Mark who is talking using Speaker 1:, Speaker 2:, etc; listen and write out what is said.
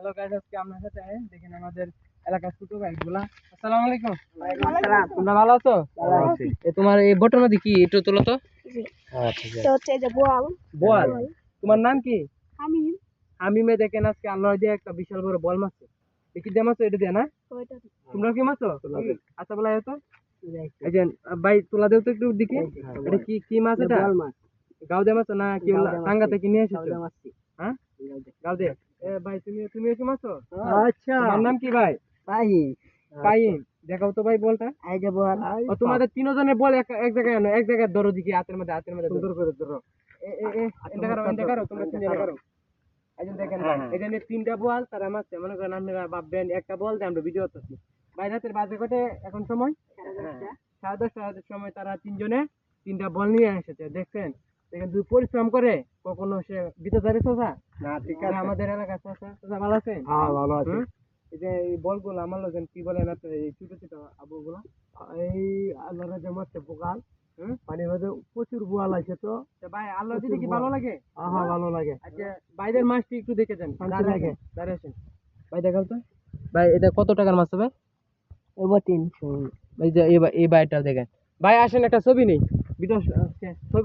Speaker 1: Hello guys, আজকে আপনার সাথে দেখেন আমাদের এলাকার ছোট ভাইগুলা। আসসালামু আলাইকুম। তোমরা ভালো আছো? তোমার এই বটন নদী কি একটু তোলো তো। বোয়াল, তোমার নাম কি? হামিমে দেখেন আজকে আল্লাহ দিয়ে একটা বিশাল বড় বল মারছে। কি দিয়ে মারছো? এটা দিয়ে না? তোমরা কি মারছো? আচ্ছা বলা যেত। এই যে ভাই তোলা দেও তো একটু দিকে। এটা কি কি মাছ? এটা গাও দিয়ে মারছো না কি টাঙ্গা থেকে নিয়ে এসেছো? হ্যাঁ গাও দিয়ে। ভাই তুমি কি মারছো?
Speaker 2: আচ্ছা,
Speaker 1: তোমার নাম কি ভাই? পাইম। দেখাও তো ভাই বলটা। ও তোমাদের তিনজনের বল এক জায়গায় আনো, এক জায়গায় ধরো দিকে হাতের মধ্যে সুন্দর করে ধরো। এটা করো তোমরা তিনজনে করো। এই যে দেখেন ভাই, এখানে তিনটা বল তারা মারছে। মনে করেন আপনারা ভাববেন একটা বল দিয়ে আমরা ভিডিও করতেছি। ভাই রাতের বাজে কটে এখন সময় 10:30 সময় তারা তিনজনে তিনটা বল নিয়ে এসেছে। দেখছেন দেখেন দুই পরিশ্রম করে কখনো সে দিতে পারে সোজা
Speaker 2: না ঠিক আছে।
Speaker 1: আমাদের এলাকার সোজা ভালো আছে।
Speaker 2: হ্যাঁ ভালো আছে।
Speaker 1: এই যে এই বলগুলো আমার লোকেন কি বলেন আপনার এই ছোট ছোট আবুগুলা
Speaker 2: এই আল্লাহর যে মারছে পোকাল, পানির মধ্যে প্রচুর বোয়াল আছে তো।
Speaker 1: তো ভাই আল্লাহ দিদি কি ভালো লাগে?
Speaker 2: হ্যাঁ ভালো লাগে।
Speaker 1: আচ্ছা বাইরের মাছটি একটু দেখে যান,
Speaker 2: শান্তি লাগে।
Speaker 1: দাঁড়িয়েছেন ভাই দেখাও তো। ভাই এটা কত টাকার মাছ ভাই?
Speaker 2: এবার 300।
Speaker 1: এই যে এই বাইটা দেখেন ভাই। আসেন একটা ছবি নেই, ভিডিও ছবি